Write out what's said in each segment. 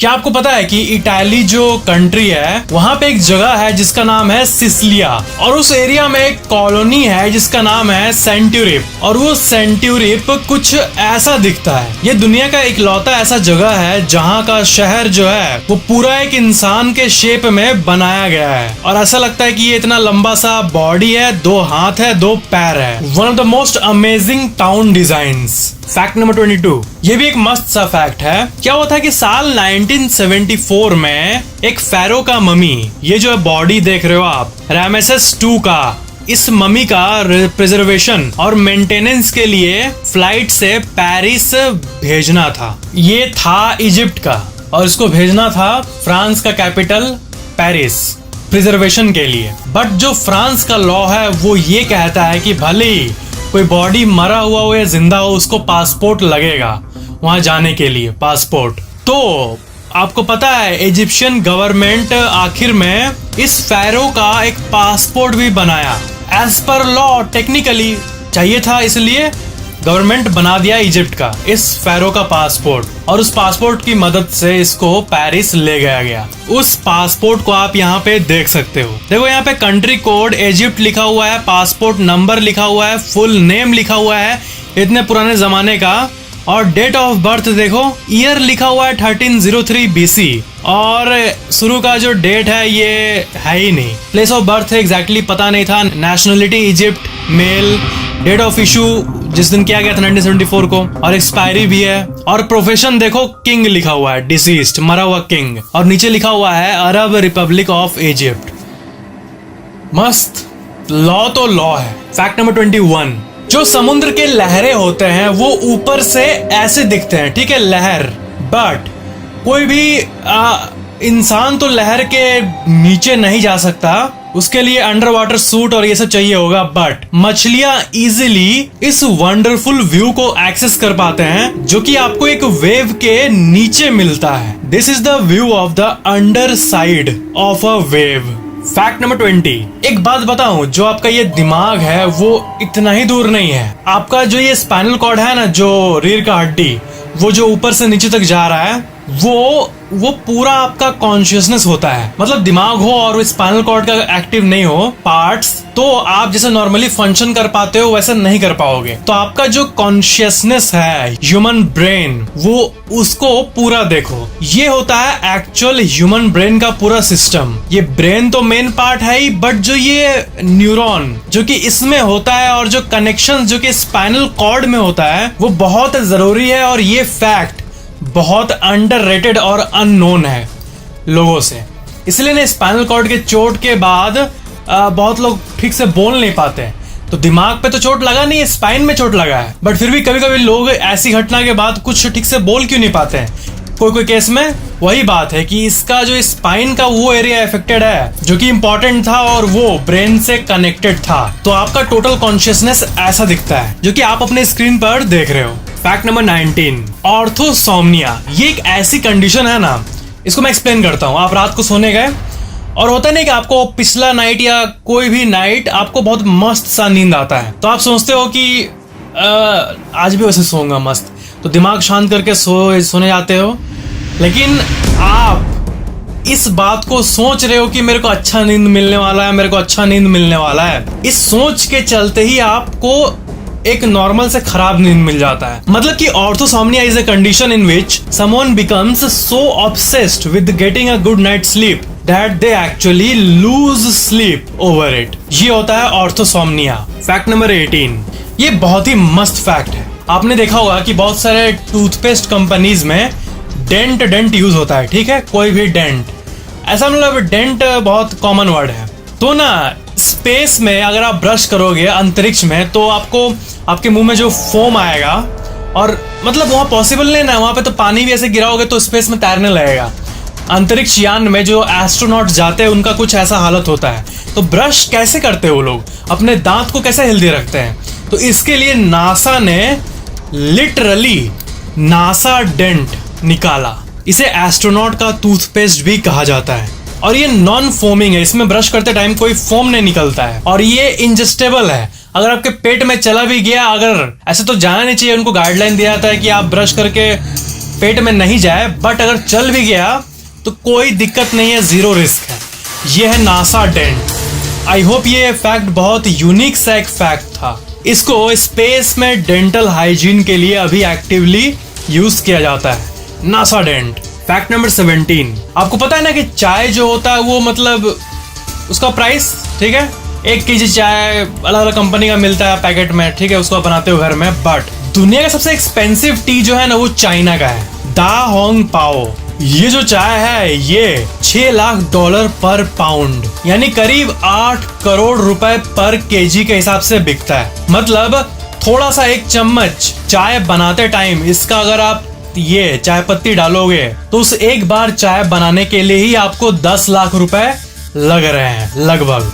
क्या आपको पता है कि इटाली जो कंट्री है वहाँ पे एक जगह है जिसका नाम है सिसिलिया, और उस एरिया में एक कॉलोनी है जिसका नाम है सेंट्यूरिप, और वो सेंट्यूरिप कुछ ऐसा दिखता है। ये दुनिया का इकलौता ऐसा जगह है जहाँ का शहर जो है वो पूरा एक इंसान के शेप में बनाया गया है, और ऐसा लगता है कि ये इतना लंबा सा बॉडी है, 2 हाथ है, 2 पैर है। One of the most amazing town designs. Fact number 22, ये भी एक मस्त सा फैक्ट है। क्या हुआ था कि साल 1974 में एक फैरो का ममी, ये जो बॉडी देख रहे हो आप, रामेसेस 2 का, इस ममी का प्रिजर्वेशन और मेंटेनेंस के लिए फ्लाइट से पेरिस भेजना था। ये था इजिप्ट का और इसको भेजना था फ्रांस का कैपिटल पेरिस प्रिजर्वेशन के लिए। बट जो फ्रांस का लॉ है वो ये कहता है कि भले ही कोई बॉडी मरा हुआ हो या जिंदा हो, उसको पासपोर्ट लगेगा वहां जाने के लिए, पासपोर्ट। तो आपको पता है इजिप्शियन गवर्नमेंट आखिर में इस फैरो का एक पासपोर्ट भी बनाया। एज पर लॉ टेक्निकली चाहिए था, इसलिए गवर्नमेंट बना दिया इजिप्ट का इस फैरो का पासपोर्ट, और उस पासपोर्ट की मदद से इसको पेरिस ले गया। उस पासपोर्ट को आप यहाँ पे देख सकते हो। देखो यहाँ पे कंट्री कोड इजिप्ट लिखा हुआ है, पासपोर्ट नंबर लिखा हुआ है, फुल नेम लिखा हुआ है इतने पुराने जमाने का, और डेट ऑफ बर्थ देखो, ईयर लिखा हुआ है 1303 BC, और शुरू का जो डेट है ये है ही नहीं। प्लेस ऑफ बर्थ एग्जैक्टली पता नहीं था। Nationality Egypt, male, date of issue जिस दिन किया गया था 1974 को, और एक्सपायरी भी है। और प्रोफेशन देखो, किंग लिखा हुआ है, डिसीज्ड, मरा हुआ किंग, और नीचे लिखा हुआ है अरब रिपब्लिक ऑफ इजिप्ट। मस्त लॉ तो लॉ है। फैक्ट नंबर 21, जो समुद्र के लहरें होते हैं वो ऊपर से ऐसे दिखते हैं, ठीक है, लहर। बट कोई भी इंसान तो लहर के नीचे नहीं जा सकता, उसके लिए अंडर वाटर सूट और ये सब चाहिए होगा। बट मछलियां इजीली इस वंडरफुल व्यू को एक्सेस कर पाते हैं जो कि आपको एक वेव के नीचे मिलता है। This is the view of the under side of a wave. Fact number 20, एक बात बताऊं, जो आपका ये दिमाग है वो इतना ही दूर नहीं है। आपका जो ये स्पाइनल कॉर्ड है ना, जो रीढ़ का हड्डी, वो जो ऊपर से नीचे तक जा रहा है, वो पूरा आपका कॉन्शियसनेस होता है। मतलब दिमाग हो और स्पाइनल कॉर्ड का एक्टिव नहीं हो पार्ट्स, तो आप जैसे नॉर्मली फंक्शन कर पाते हो वैसे नहीं कर पाओगे। तो आपका जो कॉन्शियसनेस है, ह्यूमन ब्रेन, वो उसको पूरा देखो। ये होता है एक्चुअल ह्यूमन ब्रेन का पूरा सिस्टम। ये ब्रेन तो मेन पार्ट है ही, बट जो ये न्यूरॉन जो कि इसमें होता है और जो कनेक्शन जो कि स्पाइनल कॉर्ड में होता है वो बहुत जरूरी है। और ये फैक्ट बहुत अंडररेटेड और अननोन है लोगों से, इसलिए ना स्पाइनल कॉर्ड के चोट के बाद बहुत लोग ठीक से बोल नहीं पाते। तो दिमाग पे तो चोट लगा नहीं है, स्पाइन में चोट लगा है, बट फिर भी कभी कभी लोग ऐसी घटना के बाद कुछ ठीक से बोल क्यों नहीं पाते हैं। कोई केस में वही बात है कि इसका जो स्पाइन का वो एरिया अफेक्टेड है जो कि इंपॉर्टेंट था और वो ब्रेन से कनेक्टेड था। तो आपका टोटल कॉन्शियसनेस ऐसा दिखता है जो कि आप अपने स्क्रीन पर देख रहे हो। Fact number 19, ऑर्थोसोमनिया। ये एक ऐसी कंडीशन है ना, इसको मैं एक्सप्लेन करता हूँ। आप रात को सोने गए और होता नहीं कि आपको पिछला नाइट या कोई भी नाइट आपको बहुत मस्त सा नींद आता है, तो आप सोचते हो कि आज भी वैसे सोऊंगा मस्त, तो दिमाग शांत करके सोने जाते हो। लेकिन आप इस बात को सोच रहे हो कि मेरे को अच्छा नींद मिलने वाला है, मेरे को अच्छा नींद मिलने वाला है, इस सोच के चलते ही आपको एक नॉर्मल से खराब नींद मिल जाता है। मतलब कि orthosomnia is a condition in which someone becomes so obsessed with getting a good night sleep that they actually lose sleep over it. ये होता है ऑर्थोसोमनिया। फैक्ट नंबर 18, ये बहुत ही मस्त फैक्ट है। आपने देखा होगा कि बहुत सारे टूथपेस्ट कंपनीज में डेंट यूज होता है, ठीक है, कोई भी डेंट, ऐसा मतलब डेंट बहुत कॉमन वर्ड है। तो ना स्पेस में अगर आप ब्रश करोगे अंतरिक्ष में, तो आपको आपके मुंह में जो फोम आएगा, और मतलब वहां पॉसिबल नहीं ना, वहां पे तो पानी भी ऐसे गिराओगे तो स्पेस में तैरने लगेगा। अंतरिक्ष यान में जो एस्ट्रोनॉट जाते हैं उनका कुछ ऐसा हालत होता है। तो ब्रश कैसे करते हैं वो लोग, अपने दांत को कैसे हेल्दी रखते हैं? तो इसके लिए नासा ने लिटरली नासा डेंट निकाला। इसे एस्ट्रोनॉट का टूथपेस्ट भी कहा जाता है, और ये नॉन फोमिंग है, इसमें ब्रश करते टाइम कोई फोम नहीं निकलता है, और ये इंजेस्टेबल है। अगर आपके पेट में चला भी गया, अगर ऐसे तो जाना नहीं चाहिए, उनको गाइडलाइन दिया जाता है कि आप ब्रश करके पेट में नहीं जाए, बट अगर चल भी गया तो कोई दिक्कत नहीं है, जीरो रिस्क है। ये है नासा डेंट। आई होप ये फैक्ट बहुत यूनिक सा एक फैक्ट था। इसको स्पेस में डेंटल हाइजीन के लिए अभी एक्टिवली यूज किया जाता है, नासा डेंट। फैक्ट नंबर 17, आपको पता है ना कि चाय जो होता है वो मतलब उसका प्राइस, ठीक है, 1 केजी चाय अलग अलग कंपनी का मिलता है पैकेट में, ठीक है, उसको बनाते हो घर में। बट दुनिया का सबसे एक्सपेंसिव टी जो है ना वो चाइना का है, दा होंग पाओ। ये जो चाय है ये $6 लाख पर पाउंड, यानी करीब 8 करोड़ रुपए पर केजी के हिसाब से बिकता है। मतलब थोड़ा सा एक चम्मच चाय बनाते टाइम इसका अगर आप ये चाय पत्ती डालोगे तो उस एक बार चाय बनाने के लिए ही आपको 10 लाख रुपए लग रहे हैं लगभग।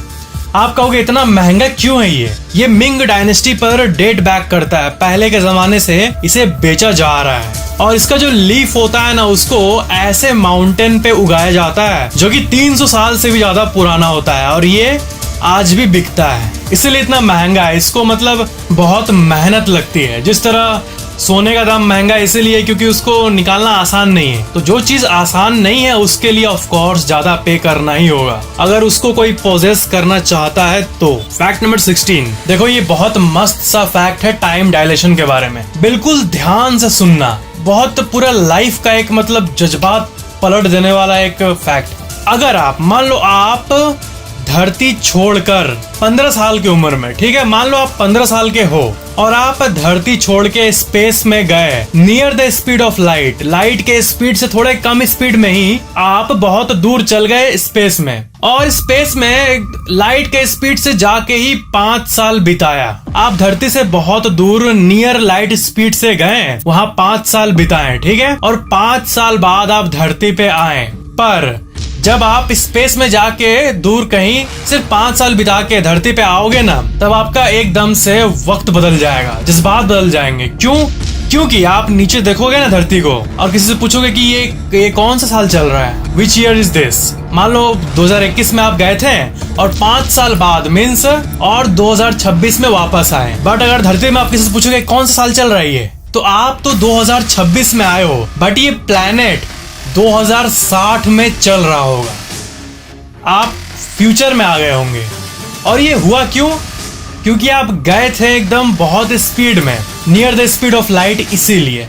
आप कहोगे इतना महंगा क्यों है ये मिंग डायनेस्टी पर डेट बैक करता है, पहले के जमाने से इसे बेचा जा रहा है। और इसका जो लीफ होता है ना उसको ऐसे माउंटेन पे उगाया जाता है जो कि 300 साल से भी ज्यादा पुराना होता है और ये आज भी बिकता है, इसीलिए इतना महंगा है। इसको मतलब बहुत मेहनत लगती है, जिस तरह सोने का दाम महंगा है इसीलिए क्योंकि उसको निकालना आसान नहीं है। तो जो चीज आसान नहीं है उसके लिए ऑफ कोर्स ज्यादा पे करना ही होगा अगर उसको कोई पोजेस करना चाहता है तो। फैक्ट नंबर 16, देखो ये बहुत मस्त सा फैक्ट है टाइम डायलेशन के बारे में, बिल्कुल ध्यान से सुनना, बहुत पूरा लाइफ का एक मतलब जज्बात पलट देने वाला एक फैक्ट। अगर आप मान लो आप धरती छोड़कर 15 साल की उम्र में, ठीक है, मान लो आप 15 साल के हो और आप धरती छोड़ के स्पेस में गए near the speed of light, light के स्पीड से थोड़े कम स्पीड में ही आप बहुत दूर चल गए स्पेस में, और स्पेस में लाइट के स्पीड से जाके ही 5 साल बिताया। आप धरती से बहुत दूर नियर लाइट स्पीड से गए, वहां 5 साल बिताए, ठीक है, और 5 साल बाद आप धरती पे आए। पर जब आप स्पेस में जाके दूर कहीं सिर्फ 5 साल बिता के धरती पे आओगे ना, तब आपका एकदम से वक्त बदल जाएगा, जज्बात बदल जाएंगे। क्यों? क्योंकि आप नीचे देखोगे ना धरती को और किसी से पूछोगे कि ये कौन सा साल चल रहा है, विच ईयर इज दिस। मान लो 2021 में आप गए थे और 5 साल बाद मीन्स और 2026 में वापस आए, बट अगर धरती में आप किसी से पूछोगे कौन सा साल चल रहा है ये, तो आप तो 2026 में आए हो, बट ये प्लैनेट 2060 में चल रहा होगा, आप फ्यूचर में आ गए होंगे। और ये हुआ क्यों? क्योंकि आप गए थे एकदम बहुत स्पीड में, near the speed of light, इसीलिए।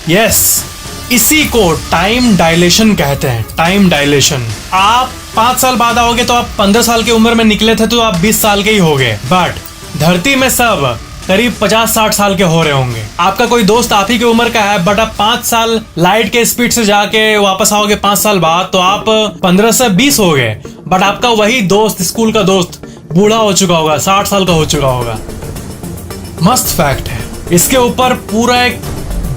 यस, इसी को टाइम डायलेशन कहते हैं, टाइम डायलेशन। आप 5 साल बाद आओगे तो आप 15 साल की उम्र में निकले थे तो आप 20 साल के ही हो गए, बट धरती में सब करीब 50-60 साल के हो रहे होंगे। आपका कोई दोस्त आप ही की उम्र का है, बट आप 5 साल लाइट के स्पीड से जाके वापस आओगे 5 साल बाद, तो आप 15 से 20 हो गए, बट आपका वही दोस्त, स्कूल का दोस्त, बूढ़ा हो चुका होगा, 60 साल का हो चुका होगा। मस्त फैक्ट है। इसके ऊपर पूरा एक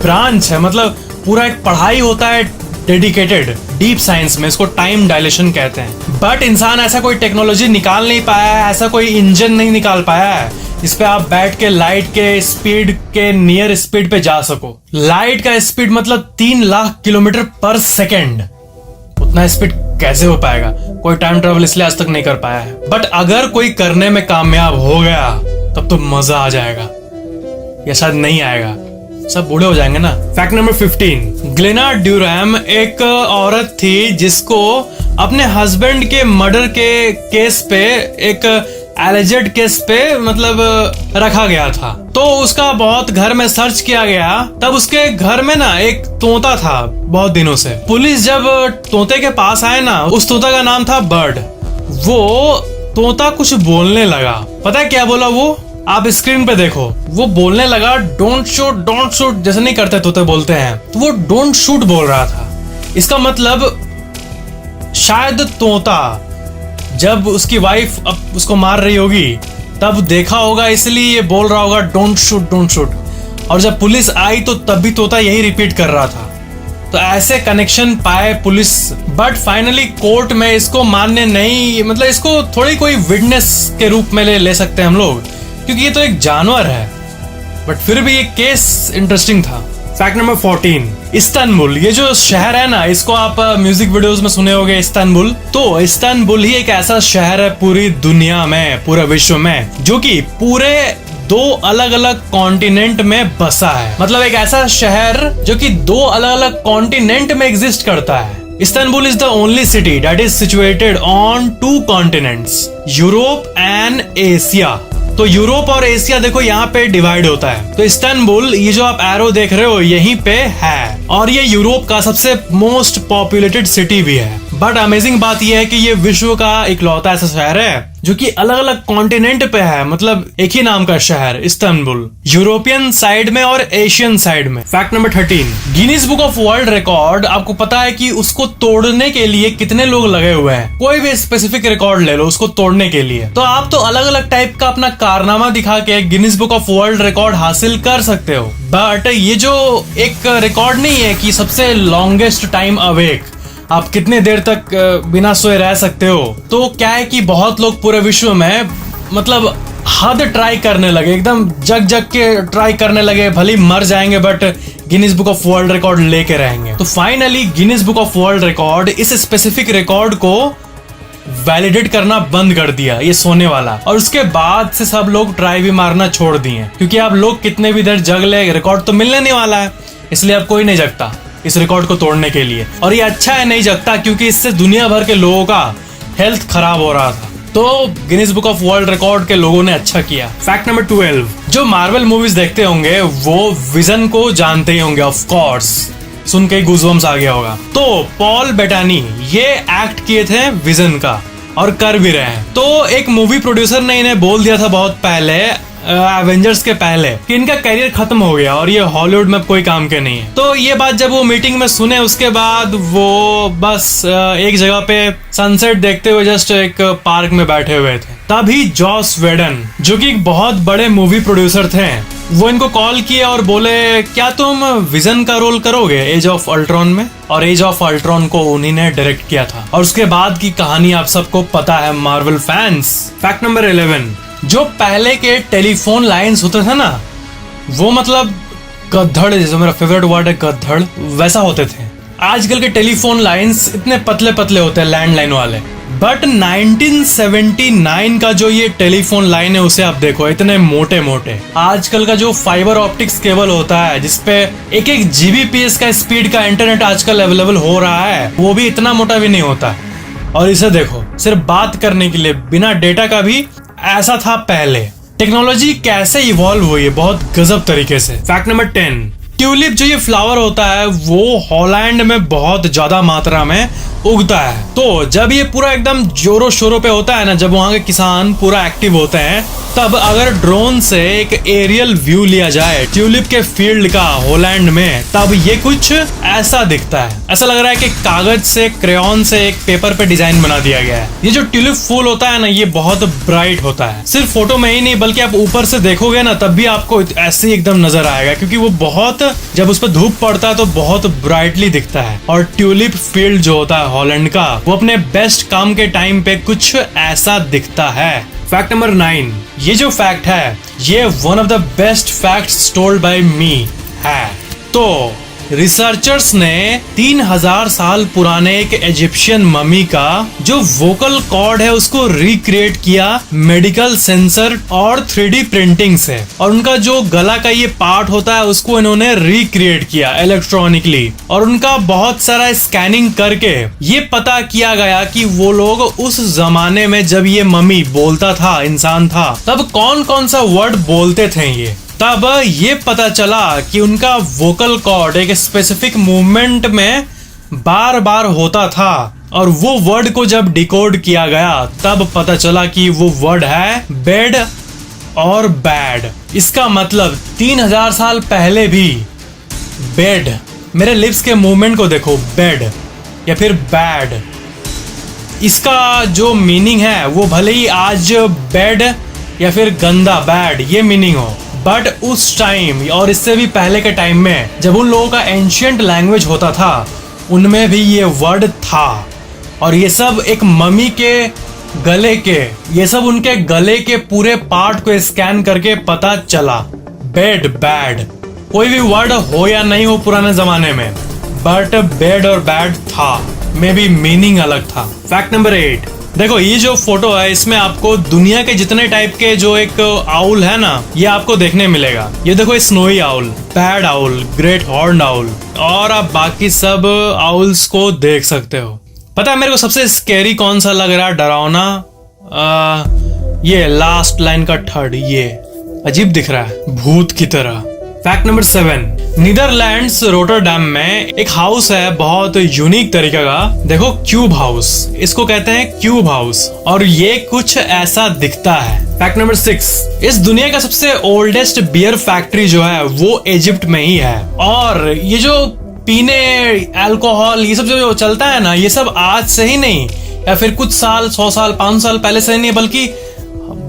ब्रांच है, मतलब पूरा एक पढ़ाई होता है डेडिकेटेड डीप साइंस में, इसको टाइम डायलेशन कहते हैं। बट इंसान ऐसा कोई टेक्नोलॉजी निकाल नहीं पाया है, ऐसा कोई इंजन नहीं निकाल पाया है इस पे आप बैठ के लाइट के स्पीड के नियर स्पीड पे जा सको। लाइट का स्पीड मतलब 3 लाख किलोमीटर पर सेकेंड, उतना स्पीड कैसे हो पाएगा? कोई टाइम ट्रेवल इसलिए आज तक नहीं कर पाया है, बट अगर कोई करने में कामयाब हो गया तब तो मजा आ जाएगा, या शायद नहीं आएगा, सब बूढ़े हो जाएंगे ना। फैक्ट नंबर 15, ग्लेना ड्यूरैम एक औरत थी जिसको अपने हस्बैंड के मर्डर के केस पे, एक एलिजेड केस पे मतलब रखा गया था। तो उसका बहुत घर में सर्च किया गया, तब उसके घर में ना एक तोता था बहुत दिनों से। पुलिस जब तोते के पास आए ना, उस तोता का नाम था बर्ड। वो तोता कुछ बोलने लगा, पता है क्या बोला वो? आप स्क्रीन पे देखो, वो बोलने लगा डोंट शूट, जैसे नहीं करते तोते बोलते हैं, तो वो डोंट शूट बोल रहा था। इसका मतलब शायद तोता जब उसकी वाइफ अब उसको मार रही होगी तब देखा होगा, इसलिए ये बोल रहा होगा डोंट शूट। और जब पुलिस आई तो तब भी तोता यही रिपीट कर रहा था। तो ऐसे कनेक्शन पाए पुलिस, बट फाइनली कोर्ट में इसको मान्य नहीं, मतलब इसको थोड़ी कोई विटनेस के रूप में ले सकते हैं हम लोग, क्योंकि ये तो एक जानवर है, बट फिर भी ये केस इंटरेस्टिंग था। फैक्ट नंबर 14, इस्तानबुल, ये जो शहर है ना, इसको आप म्यूजिक वीडियोस में सुने होंगे इस्तानबुल। तो इस्तानबुल ही एक ऐसा शहर है पूरी दुनिया में, पूरे विश्व में, जो कि पूरे दो अलग अलग कॉन्टिनेंट में बसा है। मतलब एक ऐसा शहर जो कि दो अलग अलग कॉन्टिनेंट में एग्जिस्ट करता है। Istanbul is the only city that is situated on two continents, Europe and Asia। तो यूरोप और एशिया देखो यहाँ पे डिवाइड होता है। तो इस्तांबुल, ये जो आप एरो देख रहे हो, यहीं पे है और ये यूरोप का सबसे मोस्ट पॉपुलेटेड सिटी भी है। बट अमेजिंग बात यह है कि ये विश्व का इकलौता ऐसा शहर है जो कि अलग अलग कॉन्टिनेंट पे है। मतलब एक ही नाम का शहर इस्तांबुल, यूरोपियन साइड में और एशियन साइड में। Fact number 13, Guinness book of world record, आपको पता है कि उसको तोड़ने के लिए कितने लोग लगे हुए हैं? कोई भी स्पेसिफिक रिकॉर्ड ले लो, उसको तोड़ने के लिए तो आप तो अलग अलग टाइप का अपना कारनामा दिखा के Guinness book of world record हासिल कर सकते हो। बट ये जो एक रिकॉर्ड नहीं है कि सबसे लॉन्गेस्ट टाइम अवेक, आप कितने देर तक बिना सोए रह सकते हो, तो क्या है कि बहुत लोग पूरे विश्व में मतलब हद ट्राई करने लगे, एकदम जग जग के ट्राई करने लगे, भले मर जाएंगे but Guinness book of world record लेके रहेंगे। तो finally Guinness book of world record इस स्पेसिफिक रिकॉर्ड को वैलिडेट करना बंद कर दिया, ये सोने वाला। और उसके बाद से सब लोग ट्राई भी मारना छोड़ दिए, क्योंकि अब लोग कितने भी देर जग ले, रिकॉर्ड तो मिलने नहीं वाला है, इसलिए अब कोई नहीं जगता इस रिकॉर्ड को तोड़ने के लिए। और ये अच्छा है नहीं जगता, क्योंकि इससे दुनिया भर के लोगों का हेल्थ खराब हो रहा था। तो Guinness book of world record के लोगों ने अच्छा किया। फैक्ट नंबर 12, जो मार्वल मूवीज देखते होंगे वो विजन को जानते ही होंगे, ऑफ कोर्स, सुन के गूज़बम्स आ गया होगा। तो पॉल बेटानी ये एक्ट किए थे विजन का और कर भी रहे हैं। तो एक मूवी प्रोड्यूसर ने इन्हें बोल दिया था बहुत पहले, एवेंजर्स के पहले, कि इनका करियर खत्म हो गया और ये हॉलीवुड में कोई काम के नहीं है। तो ये बात जब वो मीटिंग में सुने, उसके बाद वो बस एक जगह पे सनसेट देखते हुए जस्ट एक पार्क में बैठे हुए थे। तभी जॉस वेडन, जो कि एक बहुत बड़े मूवी प्रोड्यूसर थे, वो इनको कॉल किए और बोले क्या तुम विजन का रोल करोगे एज ऑफ अल्ट्रॉन में? और एज ऑफ अल्ट्रॉन को उन्हीं ने डायरेक्ट किया था। और उसके बाद की कहानी आप सबको पता है, मार्वल फैंस। फैक्ट नंबर 11, जो पहले के टेलीफोन लाइंस होते थे ना, वो मतलब गद्धड़, जैसे मेरा फेवरेट वर्ड है गद्धड़, वैसा होते थे। आजकल के टेलीफोन लाइंस इतने पतले पतले होते हैं, लैंडलाइन वाले। बट 1979 का जो ये टेलीफोन लाइन है, उसे आप देखो, इतने मोटे मोटे। आजकल का जो फाइबर ऑप्टिक्स केबल होता है, जिसपे एक एक जीबीपीएस का स्पीड का इंटरनेट आजकल अवेलेबल हो रहा है, वो भी इतना मोटा भी नहीं होता है। और इसे देखो, सिर्फ बात करने के लिए, बिना डेटा का भी ऐसा था पहले। टेक्नोलॉजी कैसे इवॉल्व हुई है बहुत गजब तरीके से। फैक्ट नंबर 10, ट्यूलिप जो ये फ्लावर होता है वो हॉलैंड में बहुत ज्यादा मात्रा में उगता है। तो जब ये पूरा एकदम जोरों शोरों पे होता है ना, जब वहाँ के किसान पूरा एक्टिव होते हैं, तब अगर ड्रोन से एक एरियल व्यू लिया जाए ट्यूलिप के फील्ड का हॉलैंड में, तब ये कुछ ऐसा दिखता है। ऐसा लग रहा है कि कागज से, क्रेयॉन से एक पेपर पे डिजाइन बना दिया गया है। ये जो ट्यूलिप फूल होता है ना, ये बहुत ब्राइट होता है। सिर्फ फोटो में ही नहीं, बल्कि आप ऊपर से देखोगे ना, तब भी आपको ऐसे ही एकदम नजर आएगा, क्योंकि वो बहुत, जब उस पर धूप पड़ता है तो बहुत ब्राइटली दिखता है। और ट्यूलिप फील्ड जो होता है हॉलैंड का, वो अपने बेस्ट काम के टाइम पे कुछ ऐसा दिखता है। फैक्ट नंबर 9, ये जो फैक्ट है, ये one of the best facts told by me है। तो रिसर्चर्स ने 3000 साल पुराने एक इजिप्शियन ममी का जो वोकल कॉर्ड है उसको रिक्रिएट किया मेडिकल सेंसर और 3D प्रिंटिंग से। और उनका जो गला का ये पार्ट होता है उसको इन्होंने रिक्रिएट किया इलेक्ट्रॉनिकली। और उनका बहुत सारा स्कैनिंग करके ये पता किया गया कि वो लोग उस जमाने में जब ये ममी बोलता था, इंसान था, तब कौन कौन सा वर्ड बोलते थे ये। तब ये पता चला कि उनका वोकल कॉर्ड एक स्पेसिफिक मूवमेंट में बार बार होता था। और वो वर्ड को जब डिकोड किया गया, तब पता चला कि वो वर्ड है बेड और बैड। इसका मतलब 3000 साल पहले भी बेड, मेरे लिप्स के मूवमेंट को देखो, बेड या फिर बैड, इसका जो मीनिंग है वो भले ही आज बेड या फिर गंदा, बैड, ये मीनिंग हो, बट उस टाइम और इससे भी पहले के टाइम में जब उन लोगों का एंशिएंट लैंग्वेज होता था, उनमें भी ये वर्ड था। और ये सब एक ममी के गले के, ये सब उनके गले के पूरे पार्ट को स्कैन करके पता चला। बेड, बैड, कोई भी वर्ड हो या नहीं हो पुराने जमाने में, बट बेड और बैड था, मे बी मीनिंग अलग था। फैक्ट नंबर 8, देखो ये जो फोटो है इसमें आपको दुनिया के जितने टाइप के जो एक आउल है ना, ये आपको देखने मिलेगा। ये देखो snowy owl, pad owl, great horn owl, और आप बाकी सब आउल्स को देख सकते हो। पता है मेरे को सबसे स्कैरी कौन सा लग रहा है, डरावना? ये लास्ट लाइन का थर्ड, ये अजीब दिख रहा है, भूत की तरह। फैक्ट नंबर 7, नीदरलैंड्स रोटरडैम में एक हाउस है बहुत यूनिक तरीके का। देखो क्यूब हाउस, इसको कहते हैं क्यूब हाउस, और ये कुछ ऐसा दिखता है। फैक्ट नंबर 6, इस दुनिया का सबसे ओल्डेस्ट बियर फैक्ट्री जो है वो इजिप्ट में ही है। और ये जो पीने अल्कोहल ये सब जो चलता है ना, ये सब आज से ही नहीं, या फिर कुछ साल, 100 साल, 500 साल पहले से नहीं, बल्कि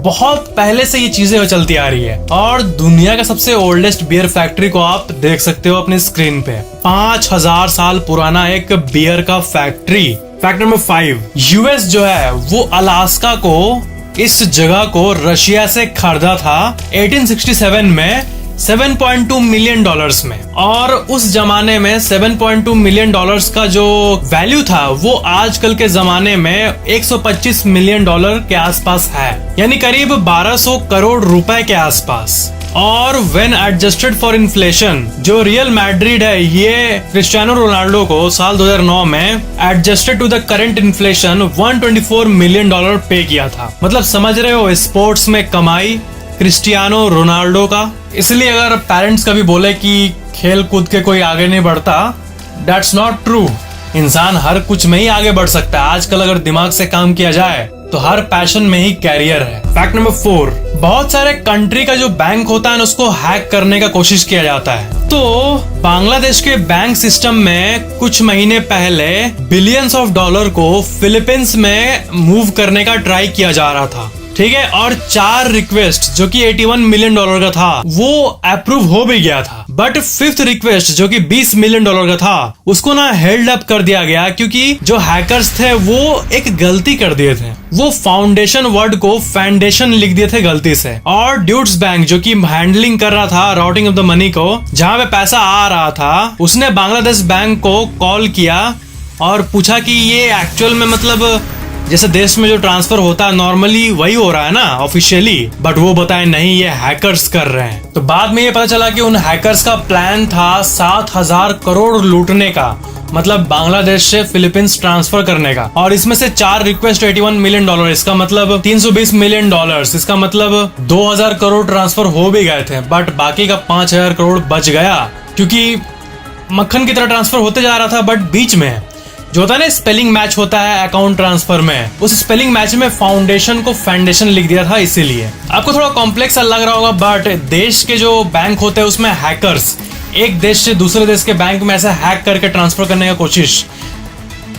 बहुत पहले से ये चीजें चलती आ रही है। और दुनिया का सबसे ओल्डेस्ट बियर फैक्ट्री को आप देख सकते हो अपने स्क्रीन पे, 5000 साल पुराना एक बियर का फैक्ट्री। फैक्ट नंबर 5, यूएस जो है वो अलास्का को, इस जगह को रशिया से खरीदा था 1867 में $7.2 मिलियन में। और उस जमाने में $7.2 मिलियन का जो वैल्यू था वो आजकल के जमाने में $125 मिलियन के आसपास है, यानी करीब 1200 करोड़ रुपए के आसपास। और व्हेन एडजस्टेड फॉर इन्फ्लेशन, जो रियल मैड्रिड है ये क्रिस्टियानो रोनाल्डो को साल 2009 में adjusted to the current inflation $124 million पे किया था। मतलब समझ रहे हो स्पोर्ट्स में कमाई क्रिस्टियानो रोनाल्डो का। इसलिए अगर पेरेंट्स कभी बोले कि खेल कूद के कोई आगे नहीं बढ़ता, दैट्स नॉट ट्रू। इंसान हर कुछ में ही आगे बढ़ सकता है। आजकल अगर दिमाग से काम किया जाए तो हर पैशन में ही कैरियर है। फैक्ट नंबर 4, बहुत सारे कंट्री का जो बैंक होता है ना उसको हैक करने का कोशिश किया जाता है। तो बांग्लादेश के बैंक सिस्टम में कुछ महीने पहले बिलियंस ऑफ डॉलर को फिलीपींस में मूव करने का ट्राई किया जा रहा था, ठीक है। और 4 रिक्वेस्ट जो कि $81 मिलियन का था वो अप्रूव हो भी गया था, बट 5th रिक्वेस्ट जो कि $20 मिलियन का था उसको ना हेल्ड अप कर दिया गया, क्योंकि जो हैकर्स थे वो एक गलती कर दिए थे। वो फाउंडेशन वर्ड को फाउंडेशन लिख दिए थे गलती से। और ड्यूट्स बैंक जो कि हैंडलिंग कर रहा था राउटिंग ऑफ द मनी को, जहां पे पैसा आ रहा था, उसने बांग्लादेश बैंक को कॉल किया और पूछा कि ये एक्चुअल में मतलब जैसे देश में जो ट्रांसफर होता है नॉर्मली वही हो रहा है ना ऑफिशियली, बट वो बताए नहीं ये हैकर्स कर रहे हैं। तो बाद में ये पता चला कि उन हैकर्स का प्लान था 7000 करोड़ लूटने का, मतलब बांग्लादेश से फिलीपींस ट्रांसफर करने का। और इसमें से 4 रिक्वेस्ट $81 मिलियन, इसका मतलब $320 मिलियन, इसका मतलब 2000 करोड़ ट्रांसफर हो भी गए थे, बट बाकी का 5000 करोड़ बच गया, क्योंकि मक्खन की तरह ट्रांसफर होते जा रहा था। बट बीच में जो होता है ना स्पेलिंग मैच होता है अकाउंट ट्रांसफर में, उस स्पेलिंग मैच में फाउंडेशन को फाउंडेशन लिख दिया था, इसीलिए। आपको थोड़ा कॉम्प्लेक्स लग रहा होगा, बट देश के जो बैंक होते हैं उसमें हैकर्स एक देश से दूसरे देश के बैंक में ऐसा हैक करके ट्रांसफर करने का कोशिश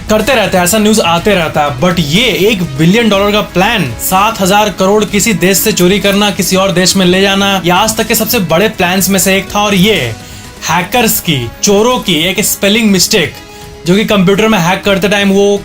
करते रहते हैं, ऐसा न्यूज आते रहता है। बट ये $1 बिलियन का प्लान, 7000 करोड़ किसी देश से चोरी करना, किसी और देश में ले जाना, ये आज तक के सबसे बड़े प्लान्स में से एक था। और ये हैकर्स की, चोरों की एक स्पेलिंग मिस्टेक जो कि कंप्यूटर में हैक करते टाइम वो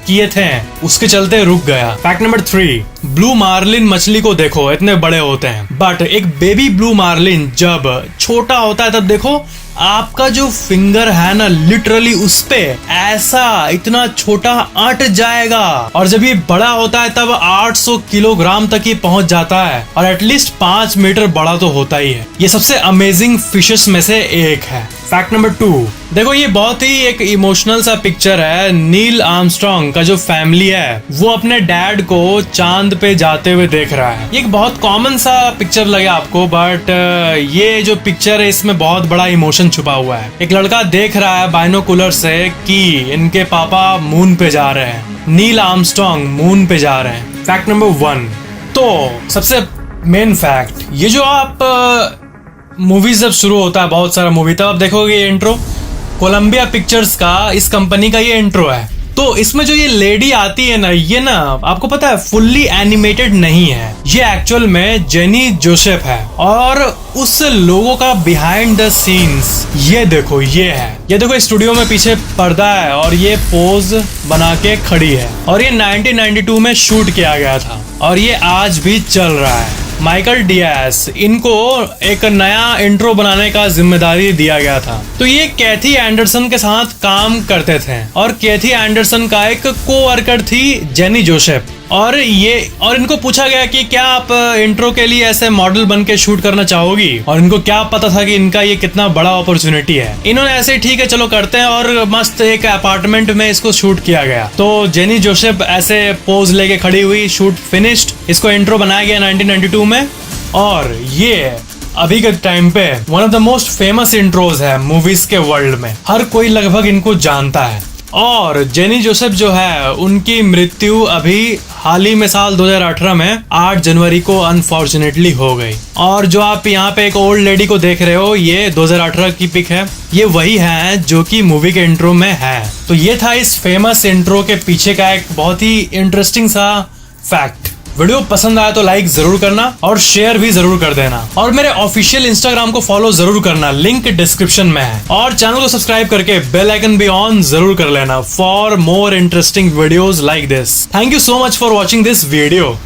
किए थे, उसके चलते रुक गया। फैक्ट नंबर 3, ब्लू मार्लिन मछली को देखो, इतने बड़े होते हैं, बट एक बेबी ब्लू मार्लिन जब छोटा होता है तब देखो आपका जो फिंगर है ना लिटरली उस पे ऐसा इतना छोटा अट जाएगा। और जब ये बड़ा होता है तब 800 किलोग्राम तक ही पहुंच जाता है, और एटलीस्ट 5 मीटर बड़ा तो होता ही है। ये सबसे अमेजिंग फिशेस में से एक है। फैक्ट नंबर 2, देखो ये बहुत ही एक इमोशनल सा पिक्चर है। नील आर्मस्ट्रॉन्ग का जो फैमिली है वो अपने डैड को चांद पे जाते हुए देख रहा है। ये एक बहुत कॉमन सा पिक्चर लगे आपको, बट ये जो पिक्चर है इसमें बहुत बड़ा इमोशन छुपा हुआ है। एक लड़का देख रहा है बाइनोकुलर से कि इनके पापा मून पे जा रहे हैं, नील आर्मस्ट्रॉन्ग मून पे जा रहे हैं। फैक्ट नंबर 1, तो सबसे मेन फैक्ट, ये जो आप मूवीज जब शुरू होता है बहुत सारा मूवी, तब आप देखोगे ये इंट्रो कोलंबिया पिक्चर्स का, इस कंपनी का ये इंट्रो है। तो इसमें जो ये लेडी आती है ना, ये ना आपको पता है फुल्ली एनिमेटेड नहीं है, ये एक्चुअल में जेनी जोसेफ है। और उस लोगों का बिहाइंड द सीन्स ये देखो, ये है, ये देखो स्टूडियो में पीछे पर्दा है और ये पोज बना के खड़ी है। और ये 1992 में शूट किया गया था और ये आज भी चल रहा है। माइकल डियास, इनको एक नया इंट्रो बनाने का जिम्मेदारी दिया गया था। तो ये कैथी एंडरसन के साथ काम करते थे और कैथी एंडरसन का एक कोवर्कर थी जेनी जोसेफ। और इनको पूछा गया कि क्या आप इंट्रो के लिए ऐसे मॉडल बन के शूट करना चाहोगी, और इनको क्या पता था कि इनका ये कितना बड़ा अपॉर्चुनिटी है। इन्होंने ऐसे ठीक है चलो करते हैं, और मस्त एक अपार्टमेंट में इसको शूट किया गया। तो जेनी जोसेफ ऐसे पोज लेके खड़ी हुई, शूट फिनिश्ड, इसको इंट्रो बनाया गया 1992 में। और ये अभी के टाइम पे one of the most famous intros है मूवीज के वर्ल्ड में, हर कोई लगभग इनको जानता है। और जेनी जोसेफ जो है उनकी मृत्यु अभी हाल ही में साल 2018 में 8 जनवरी को अनफॉर्चुनेटली हो गई। और जो आप यहाँ पे एक ओल्ड लेडी को देख रहे हो, ये 2018 की पिक है, ये वही है जो कि मूवी के इंट्रो में है। तो ये था इस फेमस इंट्रो के पीछे का एक बहुत ही इंटरेस्टिंग सा फैक्ट। वीडियो पसंद आया तो लाइक जरूर करना और शेयर भी जरूर कर देना, और मेरे ऑफिशियल इंस्टाग्राम को फॉलो जरूर करना, लिंक डिस्क्रिप्शन में है। और चैनल को सब्सक्राइब करके बेल आइकन भी ऑन जरूर कर लेना for more interesting videos like this. Thank you so much for watching this video.